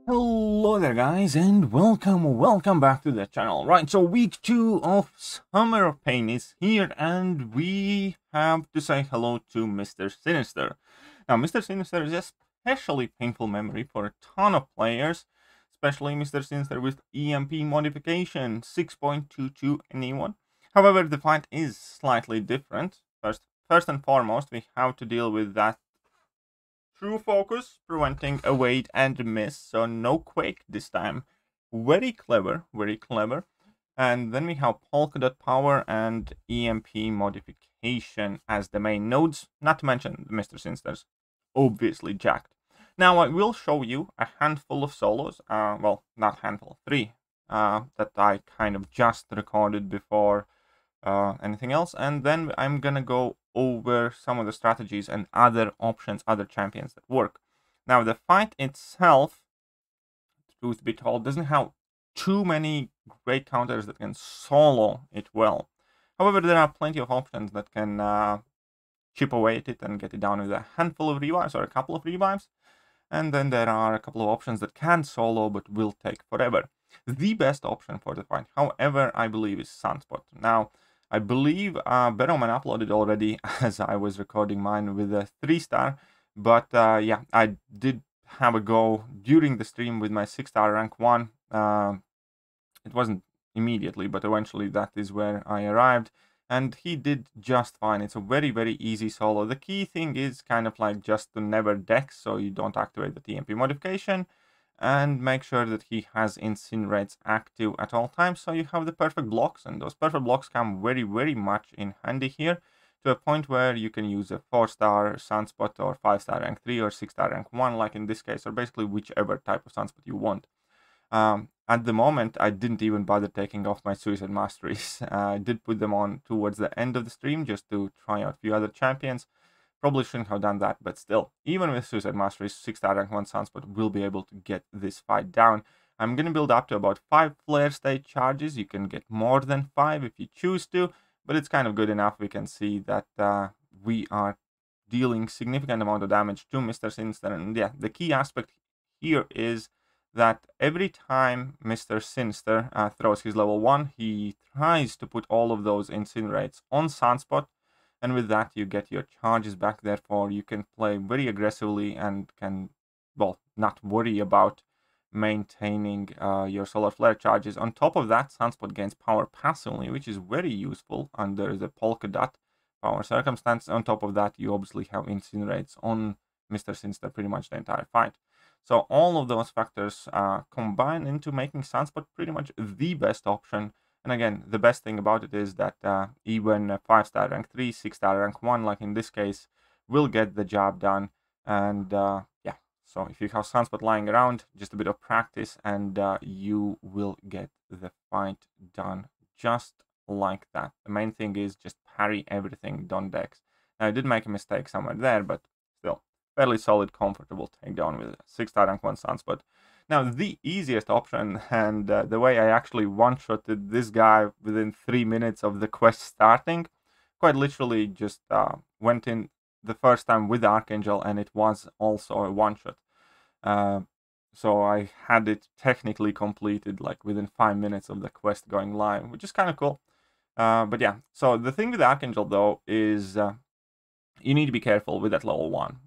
Hello there guys, and welcome back to the channel. Right, so week 2 of Summer of Pain is here, and we have to say hello to Mr. Sinister. Now, Mr. Sinister is a especially painful memory for a ton of players, especially Mr. Sinister with EMP modification 6.22 anyone. However, the fight is slightly different. First and foremost, we have to deal with that true focus, preventing a wait and miss, so no quake this time. Very clever, very clever. And then we have polka dot power and EMP modification as the main nodes, not to mention Mr. Sinister's obviously jacked. Now I will show you a handful of solos, well, not handful, 3, that I kind of just recorded before anything else, and then I'm gonna go over some of the strategies and other options, other champions that work. Now the fight itself, truth be told, doesn't have too many great counters that can solo it well. However, there are plenty of options that can chip away at it and get it down with a handful of revives or a couple of revives. And then there are a couple of options that can solo but will take forever. The best option for the fight, however, I believe is Sunspot. Now, I believe Beroman uploaded already as I was recording mine with a 3-star, but yeah, I did have a go during the stream with my 6-star rank 1. It wasn't immediately, but eventually that is where I arrived, and he did just fine. It's a very, very easy solo. The key thing is kind of like just to never dex, so you don't activate the TMP modification, and make sure that he has incinerates active at all times, so you have the perfect blocks, and those perfect blocks come very, very much in handy here, to a point where you can use a 4-star Sunspot or 5-star rank 3 or 6-star rank 1, like in this case, or basically whichever type of Sunspot you want. At the moment, I didn't even bother taking off my Suicide Masteries. I did put them on towards the end of the stream just to try out a few other champions. Probably shouldn't have done that, but still, even with Suicide Masteries, 6-star rank 1 Sunspot will be able to get this fight down. I'm going to build up to about 5 flare state charges. You can get more than 5 if you choose to, but it's kind of good enough. We can see that we are dealing significant amount of damage to Mr. Sinister, and yeah, the key aspect here is that every time Mr. Sinister throws his level 1, he tries to put all of those incinerates on Sunspot, and with that you get your charges back. Therefore you can play very aggressively and can, well, not worry about maintaining your solar flare charges. On top of that, Sunspot gains power passively, which is very useful under the polka dot power circumstance. On top of that, you obviously have incinerates on Mr. Sinister pretty much the entire fight. So all of those factors combine into making Sunspot pretty much the best option. And again, the best thing about it is that even a 5-star rank 3, 6-star rank 1, like in this case, will get the job done. And yeah, so if you have Sunspot lying around, just a bit of practice, and you will get the fight done just like that. The main thing is just parry everything, don't dex. Now, I did make a mistake somewhere there, but still, fairly solid, comfortable takedown with a 6-star rank 1 Sunspot. Now, the easiest option, and the way I actually one-shotted this guy within 3 minutes of the quest starting, quite literally just went in the first time with Archangel, and it was also a one-shot. So I had it technically completed like within 5 minutes of the quest going live, which is kind of cool. But yeah, so the thing with Archangel though is you need to be careful with that level 1.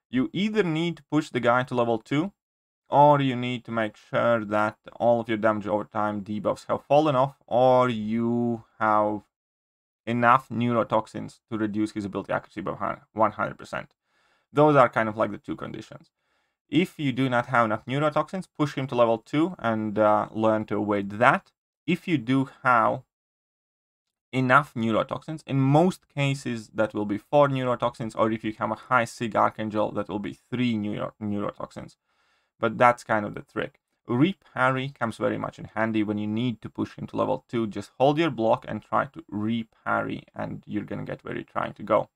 You either need to push the guy to level 2, or you need to make sure that all of your damage over time debuffs have fallen off, or you have enough neurotoxins to reduce his ability accuracy by 100%. Those are kind of like the two conditions. If you do not have enough neurotoxins, push him to level 2 and learn to avoid that. If you do have enough neurotoxins, in most cases that will be 4 neurotoxins, or if you have a high Sig Archangel, that will be 3 neurotoxins. But that's kind of the trick. Reparry comes very much in handy when you need to push him to level 2. Just hold your block and try to reparry, and you're gonna get where you're trying to go.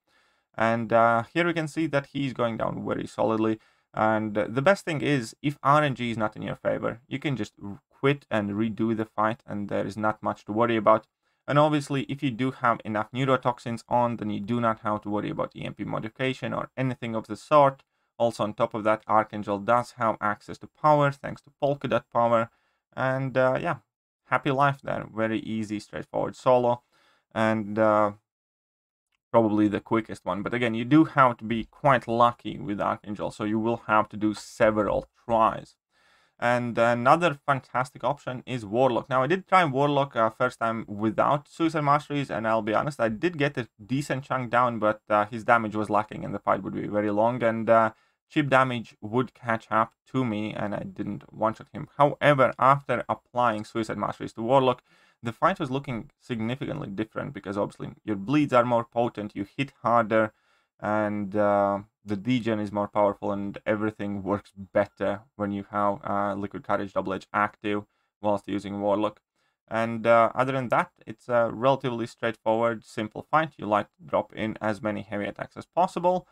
And here we can see that he's going down very solidly. And the best thing is, if RNG is not in your favor, you can just quit and redo the fight, and there is not much to worry about. And obviously, if you do have enough neurotoxins on, then you do not have to worry about EMP modification or anything of the sort. Also, on top of that, Archangel does have access to power thanks to Polka Dot power. And yeah, happy life there. Very easy, straightforward solo. And probably the quickest one. But again, you do have to be quite lucky with Archangel, so you will have to do several tries. And another fantastic option is Warlock. Now, I did try Warlock first time without Suicide Masteries, and I'll be honest, I did get a decent chunk down, but his damage was lacking and the fight would be very long, and cheap damage would catch up to me, and I didn't one-shot him. However, after applying Suicide Masteries to Warlock, the fight was looking significantly different, because obviously your bleeds are more potent, you hit harder, and the degen is more powerful, and everything works better when you have Liquid Courage Double Edge active whilst using Warlock. And other than that, it's a relatively straightforward, simple fight. You like to drop in as many heavy attacks as possible,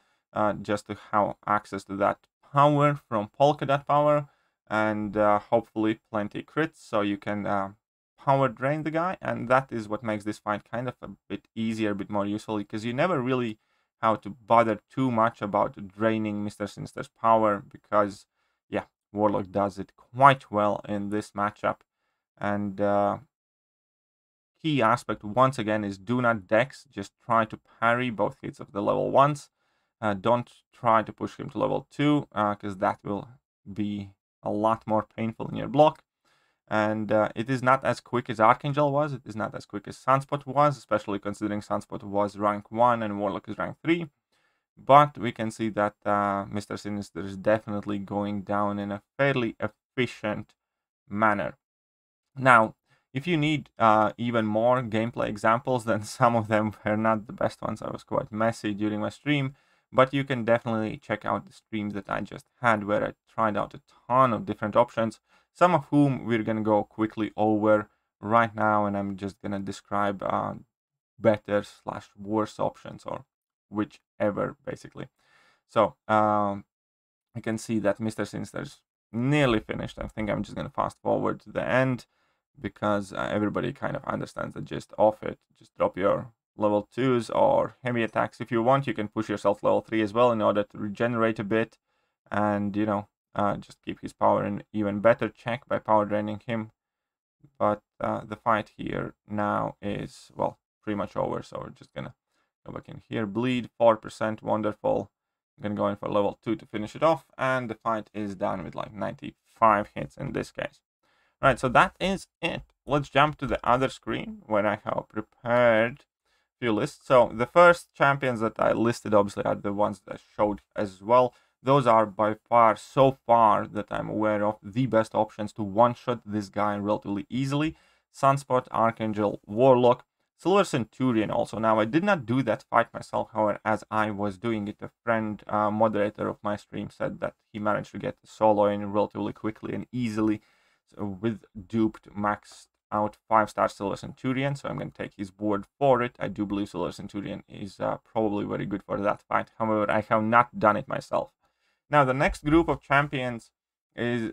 just to have access to that power from Polka Dot power, and hopefully plenty crits, so you can power drain the guy. And that is what makes this fight kind of a bit easier, a bit more useful, because you never really how to bother too much about draining Mr. Sinister's power, because yeah, Warlock does it quite well in this matchup. And key aspect once again is do not dex, just try to parry both hits of the level 1s. Don't try to push him to level 2, because that will be a lot more painful in your block. And it is not as quick as Archangel was, it is not as quick as Sunspot was, especially considering Sunspot was rank 1 and Warlock is rank 3. But we can see that Mr. Sinister is definitely going down in a fairly efficient manner. Now, if you need even more gameplay examples, then some of them were not the best ones. I was quite messy during my stream, but you can definitely check out the streams that I just had, where I tried out a ton of different options, some of whom we're going to go quickly over right now, and I'm just going to describe better / worse options, or whichever, basically. So I can see that Mr. Sinister's nearly finished. I think I'm just going to fast forward to the end, because everybody kind of understands the gist of it. Just drop your level 2s or heavy attacks. If you want, you can push yourself level 3 as well in order to regenerate a bit, and you know, just keep his power in even better check by power draining him. But the fight here now is, well, pretty much over, so we're just gonna go back in here. Bleed 4%, wonderful. I'm gonna go in for level 2 to finish it off, and the fight is done with like 95 hits in this case. Right, so that is it. Let's jump to the other screen where I have prepared a few lists. So the first champions that I listed obviously are the ones that I showed as well. Those are by far, so far that I'm aware of, the best options to one-shot this guy relatively easily. Sunspot, Archangel, Warlock, Silver Centurion also. Now, I did not do that fight myself, however, as I was doing it, a friend, moderator of my stream, said that he managed to get the solo in relatively quickly and easily, so with duped, maxed out 5-star Silver Centurion, so I'm going to take his word for it. I do believe Silver Centurion is probably very good for that fight, however, I have not done it myself. Now, the next group of champions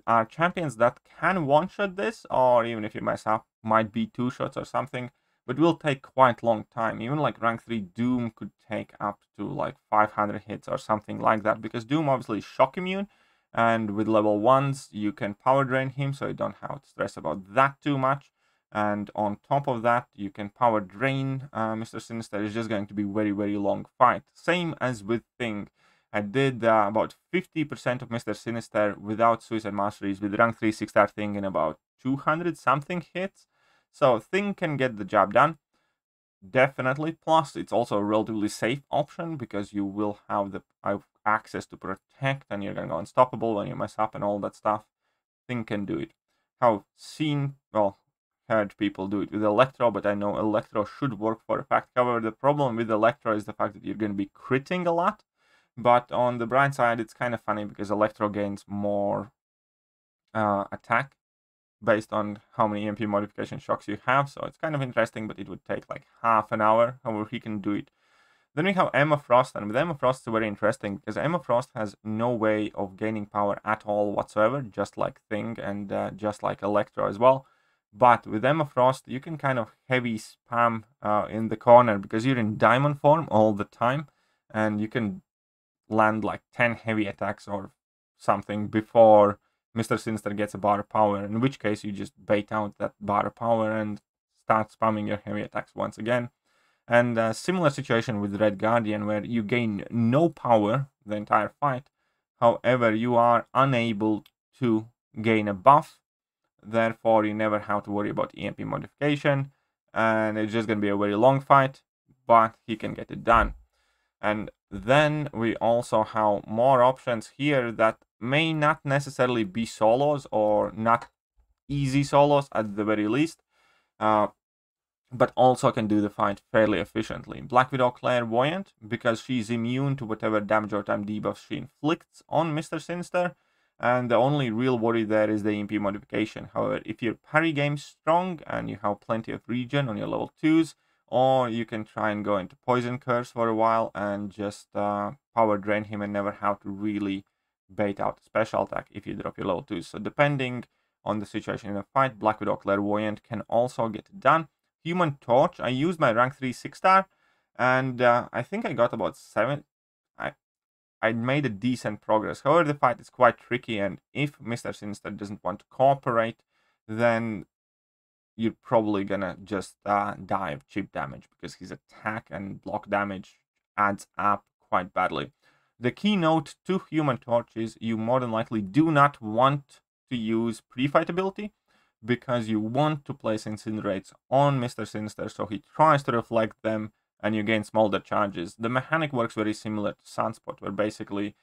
are champions that can one-shot this, or even if you mess up, might be 2 shots or something, but will take quite long time. Even like rank 3 Doom could take up to like 500 hits or something like that, because Doom obviously is shock immune, and with level 1s you can power drain him, so you don't have to stress about that too much. And on top of that, you can power drain Mr. Sinister. It's just going to be very, very long fight. Same as with Thing. I did about 50% of Mr. Sinister without Suicide Masteries with rank 3 6-star Thing in about 200 something hits. So Thing can get the job done, definitely. Plus, it's also a relatively safe option, because you will have the access to protect, and you're going to go unstoppable when you mess up and all that stuff. Thing can do it. How seen, well, heard people do it with Electro, but I know Electro should work for a fact. However, the problem with Electro is the fact that you're going to be critting a lot. But on the bright side, it's kind of funny, because Electro gains more attack based on how many EMP modification shocks you have. So it's kind of interesting, but it would take like half an hour. However, he can do it. Then we have Emma Frost, and with Emma Frost it's very interesting, because Emma Frost has no way of gaining power at all whatsoever, just like Thing and just like Electro as well. But with Emma Frost, you can kind of heavy spam in the corner, because you're in diamond form all the time, and you can land like 10 heavy attacks or something before Mr. Sinister gets a bar of power, in which case you just bait out that bar of power and start spamming your heavy attacks once again. And a similar situation with Red Guardian, where you gain no power the entire fight. However, you are unable to gain a buff. Therefore, you never have to worry about EMP modification. And it's just going to be a very long fight, but he can get it done. And then we also have more options here that may not necessarily be solos or not easy solos at the very least. But also can do the fight fairly efficiently. Black Widow Clairvoyant, because she's immune to whatever damage or time debuffs she inflicts on Mr. Sinister, and the only real worry there is the EMP modification. However, if your parry game's strong and you have plenty of regen on your level 2s, or you can try and go into Poison Curse for a while and just power drain him and never have to really bait out a special attack if you drop your level 2s. So depending on the situation in a fight, Black Widow Clairvoyant can also get it done. Human Torch, I used my rank 3 6-star, and I think I got about 7. I made a decent progress. However, the fight is quite tricky, and if Mr. Sinister doesn't want to cooperate, then you're probably gonna just die of chip damage, because his attack and block damage adds up quite badly. The keynote to Human Torch is you more than likely do not want to use pre-fight ability, because you want to place Incinerates on Mr. Sinister so he tries to reflect them and you gain smolder charges. The mechanic works very similar to Sunspot, where basically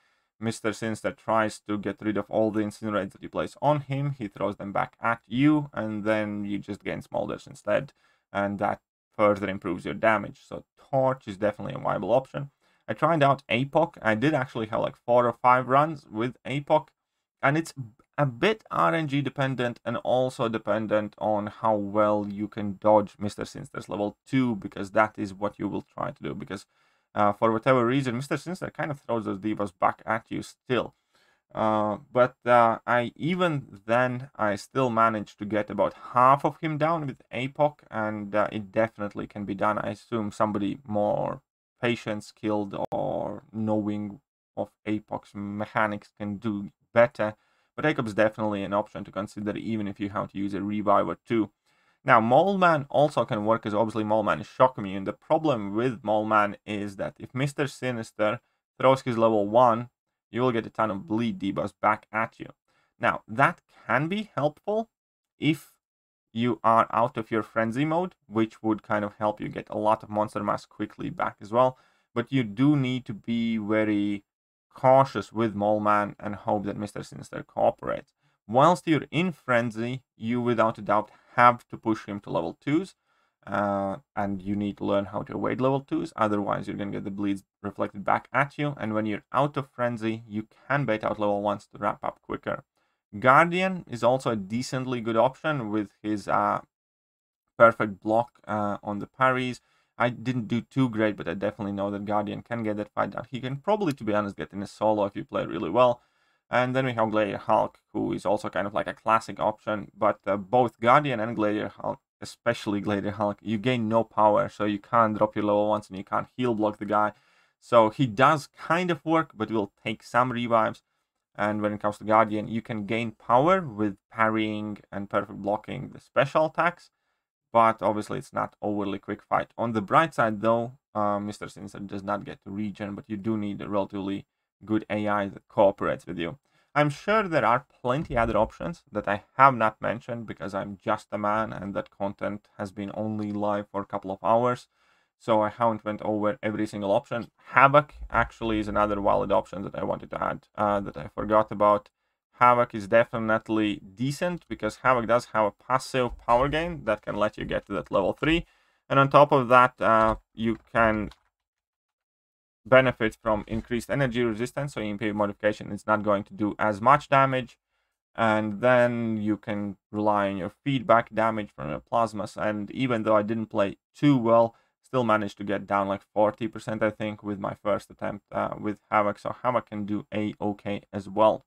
Mr. Sinister tries to get rid of all the Incinerates that you place on him, he throws them back at you, and then you just gain smolders instead, and that further improves your damage. So Torch is definitely a viable option. I tried out APOC. I did actually have like 4 or 5 runs with APOC, and it's a bit RNG dependent and also dependent on how well you can dodge Mr. Sinister's level 2, because that is what you will try to do, because for whatever reason, Mr. Sinister kind of throws those debuffs back at you still. But even then, I still managed to get about half of him down with APOC, and it definitely can be done. I assume somebody more patient, skilled, or knowing of APOC's mechanics can do better. But APOC is definitely an option to consider, even if you have to use a reviver too. Now, Mole Man also can work, as obviously Mole Man is shock immune. The problem with Mole Man is that if Mr. Sinister throws his level 1, you will get a ton of bleed debuffs back at you. Now, that can be helpful if you are out of your frenzy mode, which would kind of help you get a lot of monster mass quickly back as well. But you do need to be very cautious with Mole Man and hope that Mr. Sinister cooperates. Whilst you're in frenzy, you without a doubt have to push him to level 2s, and you need to learn how to evade level 2s, otherwise you're going to get the bleeds reflected back at you, and when you're out of frenzy, you can bait out level 1s to wrap up quicker. Guardian is also a decently good option with his perfect block on the parries. I didn't do too great, but I definitely know that Guardian can get that fight down. He can probably, to be honest, get in a solo if you play really well. And then we have Gladiator Hulk, who is also kind of like a classic option. But both Guardian and Gladiator Hulk, especially Gladiator Hulk, you gain no power, so you can't drop your level 1s and you can't heal block the guy. So he does kind of work, but will take some revives. And when it comes to Guardian, you can gain power with parrying and perfect blocking the special attacks. But obviously it's not overly quick fight. On the bright side though, Mr. Sinister does not get to regen, but you do need a relatively good AI that cooperates with you. I'm sure there are plenty other options that I have not mentioned because I'm just a man and that content has been only live for a couple of hours. So I haven't went over every single option. Havoc actually is another valid option that I wanted to add that I forgot about. Havoc is definitely decent because Havoc does have a passive power gain that can let you get to that level 3. And on top of that, you can benefit from increased energy resistance, so EMP modification is not going to do as much damage. And then you can rely on your feedback damage from your plasmas. And even though I didn't play too well, still managed to get down like 40%, I think, with my first attempt with Havoc. So Havoc can do A-okay as well.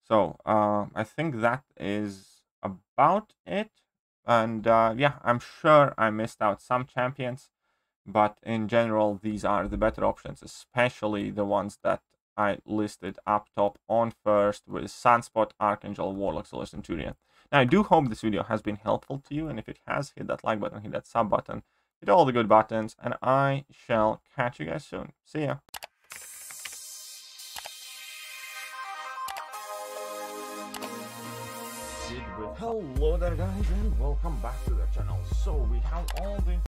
So I think that is about it. And yeah, I'm sure I missed out some champions, but in general, these are the better options, especially the ones that I listed up top on first with Sunspot, Archangel, Warlock, Solar Centurion. Now, I do hope this video has been helpful to you, and if it has, hit that like button, hit that sub button, hit all the good buttons, and I shall catch you guys soon. See ya! Hello there guys, and welcome back to the channel. So we have all the